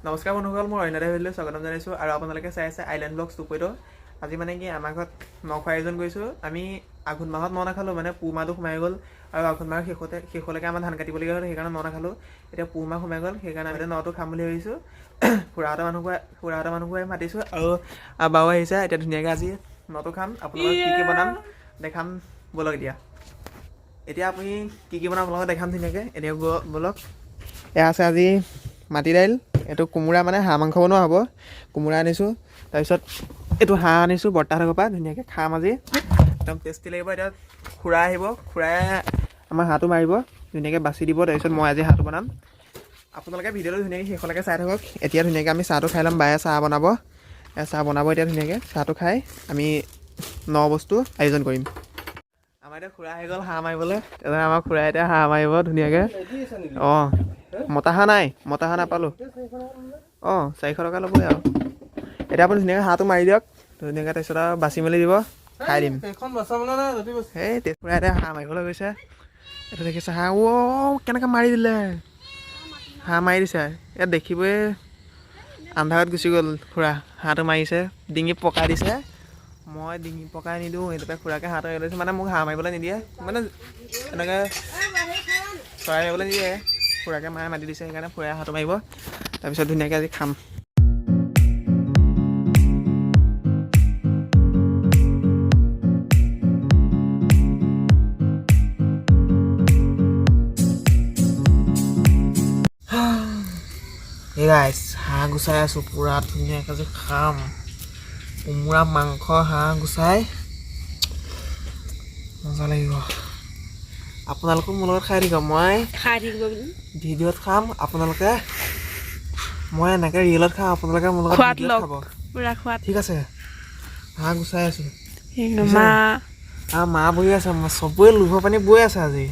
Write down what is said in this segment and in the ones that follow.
নমস্কাৰ বন্ধুসকল, মই অন্য ভিডিঅ'লৈ স্বাগতম জনাইছোঁ আৰু আপোনালোকে চাই আছে আইলেণ্ড ব্লগছ 2.0। আজি মানে কি আমাৰ ঘৰত খোৱাৰ আয়োজন কৰিছোঁ। আমি আঘোণ মাহত নাখালোঁ, মানে পুহ মাহটো সোমাই গ'ল আৰু আঘোণ মাহৰ শেষলৈকে আমাৰ ধান কাটিবলগীয়া হ'ল, সেইকাৰণে নাখালোঁ। এতিয়া পুহ মাহ সোমাই গ'ল, সেইকাৰণে আমি নটো খাম বুলি ভাবিছোঁ। খুৰাহঁতৰ মানুহবোৰে মাতিছোঁ আৰু বাও আহিছে। এতিয়া ধুনীয়াকৈ আজি নটো খাম। আপোনালোকক কি বনাম দেখাম ব'লক। এতিয়া আপুনি কি বনাম আপোনালোকক দেখাম ধুনীয়াকৈ। এতিয়া ব'লক। এয়া আছে আজি মাটি দাইল, এইটো কোমোৰা, মানে হাঁহ মাংস বনোৱা হ'ব। কোমোৰা আনিছোঁ, তাৰপিছত এইটো হাঁহ আনিছোঁ বৰ্তাহঁতৰ ঘৰৰ পৰা। ধুনীয়াকৈ খাম আজি, একদম টেষ্টি লাগিব। এতিয়া খুৰা আহিব, খুৰাই আমাৰ হাঁহটো মাৰিব, ধুনীয়াকৈ বাছি দিব। তাৰপিছত মই আজি হাঁহটো বনাম। আপোনালোকে ভিডিঅ'টো ধুনীয়াকৈ শেষলৈকে চাই থাকক। এতিয়া ধুনীয়াকৈ আমি চাহটো খাই ল'ম। বায়ে চাহ বনাব, চাহ বনাব এতিয়া ধুনীয়াকৈ। চাহটো খাই আমি বস্তু আয়োজন কৰিম। আমাৰ এতিয়া খুৰা আহি গ'ল হাঁহ মাৰিবলৈ। আমাৰ খুৰাই এতিয়া হাঁহ মাৰিব ধুনীয়াকৈ। অঁ, মতা হাঁহ নাই, মতা হাঁহ নাপালোঁ। অঁ, 400 টকা ল'বই আৰু। এতিয়া আপুনি ধুনীয়াকৈ হাঁহটো মাৰি দিয়ক ধুনীয়াকৈ, তাৰপিছত আৰু বাচি মেলি দিব, খাই দিম। এই খুৰাই এতিয়া হাঁহ মাৰিবলৈ গৈছে। এইটো দেখিছে হাঁহ, কেনেকৈ মাৰি দিলে, হাঁহ মাৰি দিছে। ইয়াত দেখিবই আন্ধাৰত গুচি গ'ল খুৰা। হাঁহটো মাৰিছে, ডিঙি পকাই দিছে। মই ডিঙি পকাই নিদিওঁ, সেইটোতে খুৰাকে হাঁহটো এৰি লৈছোঁ। মানে মোক হাঁহ মাৰিবলৈ নিদিয়ে, মানে এনেকৈ চৰাই মাৰিবলৈ নিদিয়ে। খুৰাকে মায়ে মাতি দিছে, সেইকাৰণে খুৰাই হাঁহটো মাৰিব। তাৰপিছত ধুনীয়াকৈ আজি খাম। এই গাইছ, হাঁহ গুচাই আছোঁ পূৰা ধুনীয়াকৈ যে খাম। কোমোৰা মাংস হাঁহ গুচাই মজা লাগিব। আপোনালোকেও মোৰ লগত খাই থাকিব, মই ভিডিঅ'ত খাম, আপোনালোকে মই এনেকৈ ৰিয়েলত খাম, আপোনালোকে মোৰ লগত ভিডিঅ'ত খাব। ঠিক আছে, হাঁহ গুচাই আছোঁ। মা বহি আছে, চবৰে লোভৰ পানী বৈ আছে আজি।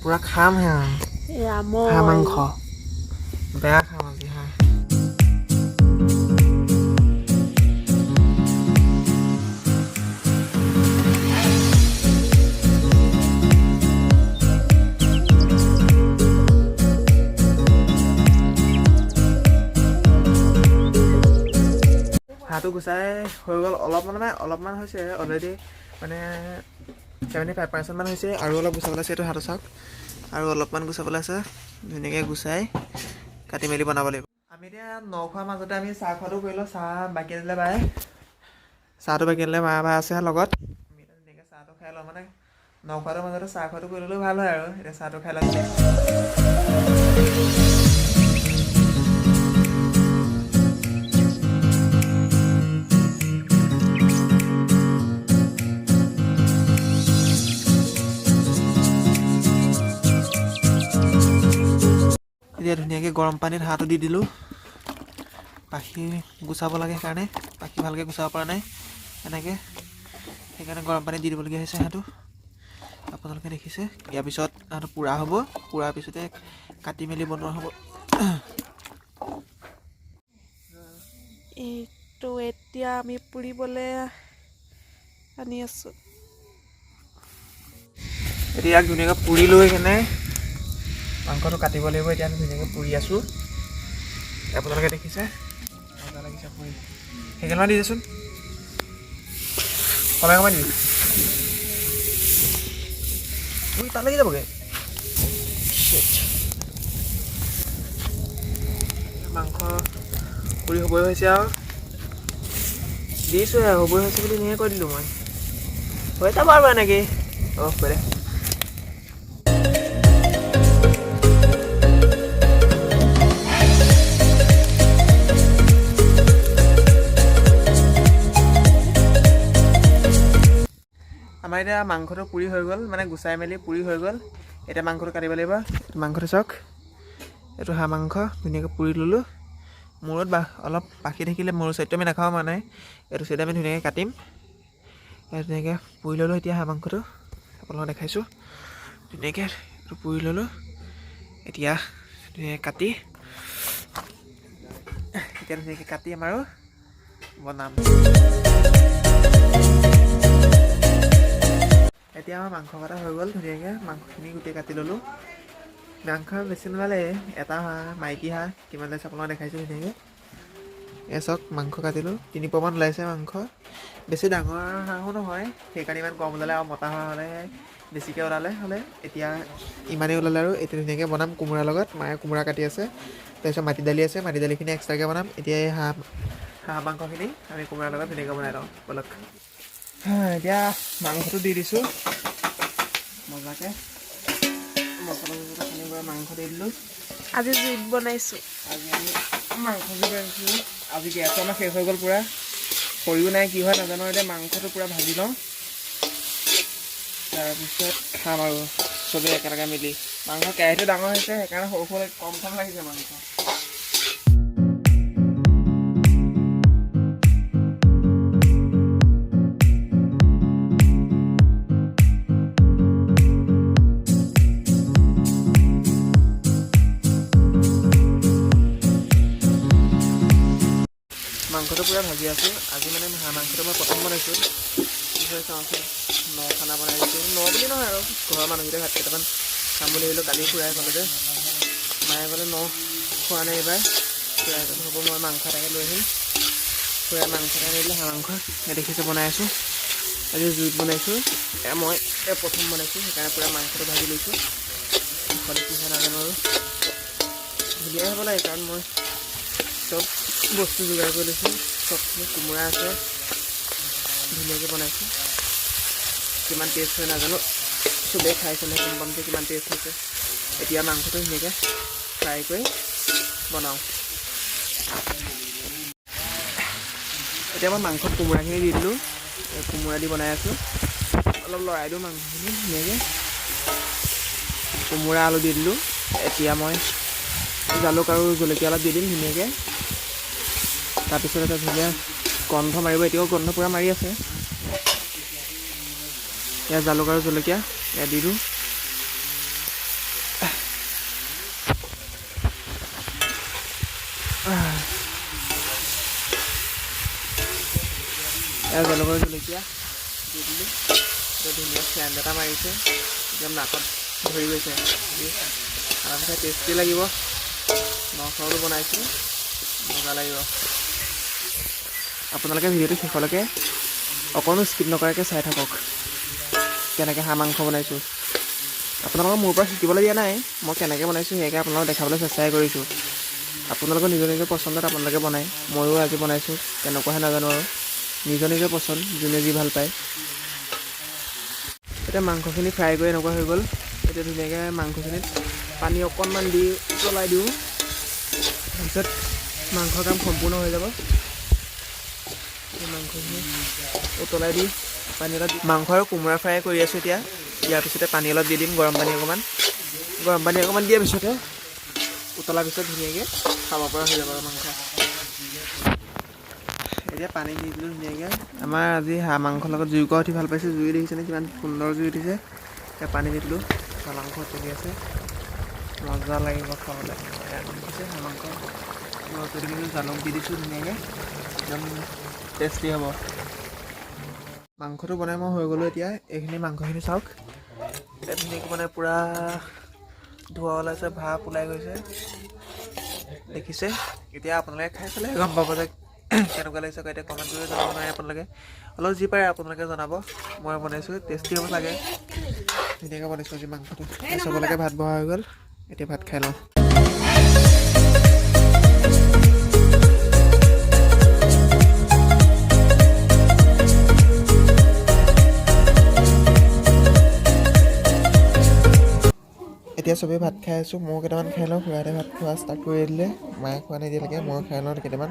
পূৰা খাম হাঁহ মাংস, বেয়া খাম আজি হাঁহ। হাঁহটো গুচাই হৈ গ'ল, অলপমান হৈছে অলৰেডি, মানে 75% মান হৈছে। আৰু অলপ গুচাবলৈ আছে, এইটো হাঁহটো চাওক, আৰু অলপমান গুচাবলৈ আছে। ধুনীয়াকৈ গুচাই কাটি মেলি বনাব লাগিব। আমি এতিয়া খোৱাৰ মাজতে আমি চাহ খোৱাটো কৰিলোঁ। চাহ বাকি দিলে বায়ে, চাহটো বাকি দিলে মা আছে লগত। আমি এতিয়া ধুনীয়াকৈ চাহটো খাই লওঁ, মানে খোৱাটোৰ মাজতে চাহ খোৱাটো কৰি ল'লেও ভাল হয় আৰু। এতিয়া চাহটো খাই লওঁ। এতিয়া ধুনীয়াকৈ গৰম পানীত হাঁহটো দি দিলোঁ। পাখি গুচাব লাগে, সেইকাৰণে পাখি ভালকৈ গুচাব পৰা নাই এনেকৈ, সেইকাৰণে গৰম পানীত দি দিবলগীয়া হৈছে হাঁহটো। আপোনালোকে দেখিছে। ইয়াৰ পিছত হাঁহটো পোৰা হ'ব, পোৰাৰ পিছতে কাটি মেলি বনোৱা হ'ব। এইটো এতিয়া আমি পুৰিবলৈ আনি আছোঁ। এতিয়া ইয়াক ধুনীয়াকৈ পুৰি লৈ কেনে মাংসটো কাটিব লাগিব। এতিয়া আমি ধুনীয়াকৈ পুৰি আছোঁ, আপোনালোকে দেখিছে। মজা লাগিছে পুৰি। সেইকেইটামান দি দেচোন, কমাই দিবি। তাত লাগি যাবগৈ। মাংস পুৰি হ'বই হৈছে আৰু দিছোঁহে, হ'বই হৈছে বুলি এনেকৈ কৈ দিলোঁ মই। হৈ যাব আৰু এনেকৈ। হ'ব দে। আমাৰ এতিয়া মাংসটো পুৰি হৈ গ'ল, মানে গুচাই মেলি পুৰি হৈ গ'ল। এতিয়া মাংসটো কাটিব লাগিব। মাংসটো চাওক, এইটো হাঁহ মাংস ধুনীয়াকৈ পুৰি ল'লোঁ। মূৰত অলপ পাখি থাকিলে, মূৰৰ চাইডটো আমি নাখাওঁ, মানে এইটো চাইডে আমি ধুনীয়াকৈ কাটিম। ধুনীয়াকৈ পুৰি ল'লোঁ। এতিয়া হাঁহ মাংসটো আপোনালোকক দেখাইছোঁ, ধুনীয়াকৈ এইটো পুৰি ল'লোঁ। এতিয়া ধুনীয়াকৈ কাটি আমাৰো বনাম। এতিয়া আমাৰ মাংস কটা হৈ গ'ল। ধুনীয়াকৈ মাংসখিনি গোটেই কাটি ল'লোঁ। মাংস বেছি নোলালে এটা হাঁহ মাইকী হাঁহ কিমান লৈছে আপোনাক দেখাইছোঁ ধুনীয়াকৈ এয়া চাওক মাংস কাটিলোঁ 3 পোৱামান ওলাইছে মাংস বেছি ডাঙৰ হাঁহো নহয় সেইকাৰণে ইমান কম ওলালে আৰু মতা হাঁহ হ'লে বেছিকৈ ওলালে হ'লে এতিয়া ইমানেই ওলালে আৰু এতিয়া ধুনীয়াকৈ বনাম কোমোৰাৰ লগত মায়ে কোমোৰা কাটি আছে তাৰপিছত মাটি দালি আছে মাটি দালিখিনি এক্সট্ৰাকৈ বনাম এতিয়া এই হাঁহ মাংসখিনি আমি কোমোৰাৰ লগত ধুনীয়াকৈ বনাই লওঁ ব'লক এতিয়া মাংসটো দি দিছোঁ মজাকৈ মছলা চছলা সানি পৰা মাংস দি দিলোঁ আজি জুইত বনাইছোঁ আজি আমি মাংস জুই বনাইছোঁ আজি গেছটো আমাৰ শেষ হৈ গ'ল পূৰা খৰিও নাই কি হয় নাজানো এতিয়া মাংসটো পূৰা ভাজি লওঁ তাৰপিছত খাম আৰু চবেই একেলগে মিলি মাংস কেৰাহীটো ডাঙৰ হৈছে সেইকাৰণে সৰু সৰু কম কম লাগিছে মাংস মাংসটো পূৰা ভাজি আছোঁ আজি মানে হাঁহ মাংসটো মই প্ৰথম বনাইছোঁ কি হয় চাওঁচোন খানা বনাই দিছোঁ বুলি নহয় আৰু ঘৰৰ মানুহকেইটা ভাত কেইটামান খাম বুলি ভাবিলোঁ কালি খুৰাই ক'লে যে মায়ে ক'লে খোৱা নাই এইবাৰ খুৰাই ক'লে হ'ব মই মাংস এটাকে লৈ আহিম খুৰাই মাংস এটা আনিলে হাঁহ মাংস দেখিছোঁ বনাই আছোঁ আজি জুইত বনাইছোঁ মই প্ৰথম বনাইছোঁ সেইকাৰণে পূৰা মাংসটো ভাজি লৈছোঁ ইফালে কি হয় নাজানো আৰু ধুনীয়া হ'ব লাগে কাৰণ মই চব বস্তু যোগাৰ কৰি লৈছোঁ চবখিনি কোমোৰা আছে ধুনীয়াকৈ বনাইছোঁ কিমান টেষ্ট হয় নাজানো চবেই খাই চালে গম পাম যে কিমান টেষ্ট হৈছে এতিয়া মাংসটো ধুনীয়াকৈ ফ্ৰাই কৰি বনাওঁ এতিয়া মই মাংসত কোমোৰাখিনি দি দিলোঁ কোমোৰা দি বনাই আছোঁ অলপ লৰাই দিওঁ মাংসখিনি ধুনীয়াকৈ কোমোৰা আলু দি দিলোঁ এতিয়া মই জালুক আৰু জলকীয়া অলপ দি দিম ধুনীয়াকৈ তাৰপিছত এটা ধুনীয়া গন্ধ মাৰিব এতিয়াও গন্ধ পূৰা মাৰি আছে এয়া জালুক আৰু জলকীয়া এয়া দি দিওঁ এয়া জালুক আৰু জলকীয়া দি দিলোঁ এতিয়া ধুনীয়া চেণ্ট এটা মাৰিছে একদম নাকত ধৰি গৈছে তাৰপিছত টেষ্টি লাগিব মাংসটো বনাইছোঁ মজা লাগিব আপোনালোকে ভিডিঅ'টো শেষলৈকে অকণো স্কিপ নকৰাকৈ চাই থাকক কেনেকৈ হাঁহ মাংস বনাইছোঁ আপোনালোকক মোৰ পৰা শিকিবলৈ দিয়া নাই মই কেনেকৈ বনাইছোঁ সেয়াকৈ আপোনালোকক দেখাবলৈ চেষ্টাই কৰিছোঁ আপোনালোকৰ নিজৰ নিজৰ পচন্দত আপোনালোকে বনায় ময়ো আজি বনাইছোঁ কেনেকুৱাহে নাজানো আৰু নিজৰ নিজৰ পচন্দ যোনে যি ভাল পায় এতিয়া মাংসখিনি ফ্ৰাই কৰি এনেকুৱা হৈ গ'ল এতিয়া ধুনীয়াকৈ মাংসখিনিত পানী অকণমান দি উতলাই দিওঁ তাৰপিছত মাংসৰ কাম সম্পূৰ্ণ হৈ যাব মাংসখিনি উতলাই দি পানী অলপ মাংস আৰু কোমোৰা ফ্ৰাই কৰি আছোঁ এতিয়া ইয়াৰ পিছতে পানী অলপ দি দিম গৰম পানী অকণমান দিয়াৰ পিছতে উতলাৰ পিছত ধুনীয়াকৈ খাব পৰা হৈ যাব আৰু মাংস এতিয়া পানী দি দিলোঁ ধুনীয়াকৈ আমাৰ আজি হাঁহ মাংসৰ লগত জুইকুৰা উঠি ভাল পাইছোঁ জুই দেখিছেনে কিমান সুন্দৰ জুই উঠিছে এতিয়া পানী দি দিলোঁ হাঁহ মাংস উতলি আছে মজা লাগিব খাবলৈ দেখিছে হাঁহ মাংস উতলি দিলোঁ জালুক দি দিছোঁ ধুনীয়াকৈ একদম টেষ্টি হ'ব মাংসটো বনাই মই হৈ গ'লোঁ এতিয়া এইখিনি মাংসখিনি চাওক এতিয়া ধুনীয়াকৈ মানে পূৰা ধোৱা ওলাইছে ভাপ ওলাই গৈছে দেখিছে এতিয়া আপোনালোকে খাই চালে গম পাব যে কেনেকুৱা লাগিছে এতিয়া কমেণ্ট কৰি জনাব নোৱাৰে আপোনালোকে অলপ যি পাৰে আপোনালোকে জনাব মই বনাইছোঁ টেষ্টি হ'ব চাগে ধুনীয়াকৈ বনাইছোঁ আজি মাংসটো চবলৈকে ভাত বহা হৈ গ'ল এতিয়া ভাত খাই লওঁ এতিয়া চবেই ভাত খাই আছোঁ ময়ো কেইটামান খাই লওঁ খুৰাহঁতে ভাত খোৱা ষ্টাৰ্ট কৰি দিলে মায়ে খোৱা নাই এতিয়ালৈকে মই খাই লওঁ কেইটামান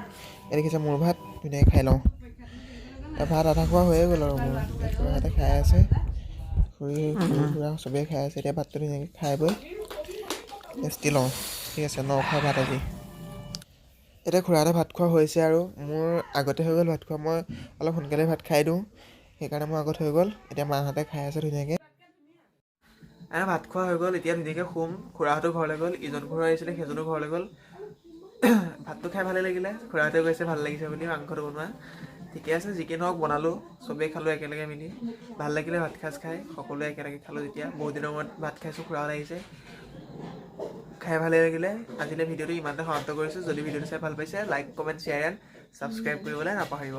এই দেখিছে মোৰ ভাত ধুনীয়াকৈ খাই লওঁ ভাত আধা খোৱা হৈয়ে গ'ল আৰু মোৰ খুৰাহঁতে খাই আছে খুৰা চবেই খাই আছে এতিয়া ভাতটো ধুনীয়াকৈ খাই বৈ টেষ্টি লওঁ ঠিক আছে নখোৱা ভাত আজি এতিয়া খুৰাহঁতে ভাত খোৱা হৈছে আৰু মোৰ আগতে হৈ গ'ল ভাত খোৱা মই অলপ সোনকালে ভাত খাই দিওঁ সেইকাৰণে মোৰ আগত হৈ গ'ল এতিয়া মাহঁতে খাই আছে ধুনীয়াকৈ ভাত খোৱা হৈ গ'ল এতিয়া ধুনীয়াকৈ শুম খুৰাহঁতো ঘৰলৈ গ'ল ইজন খুৰা আহিছিলে সেইজনো ঘৰলৈ গ'ল ভাতটো খাই ভালেই লাগিলে খুৰাহঁতে কৈছে ভাল লাগিছে বুলি মাংসটো বনোৱা ঠিকে আছে যি কি নহওক বনালোঁ চবেই খালোঁ একেলগে মিলি ভাল লাগিলে ভাত সাজ খাই সকলোৱে একেলগে খালোঁ যেতিয়া বহুত দিনৰ মূৰত ভাত খাইছোঁ খুৰাহঁত আহিছে খাই ভালে লাগিলে আজিলৈ ভিডিঅ'টো ইমানতে সমাপ্ত কৰিছোঁ যদি ভিডিঅ'টো চাই ভাল পাইছে like comment share and subscribe কৰিবলৈ নাপাহৰিব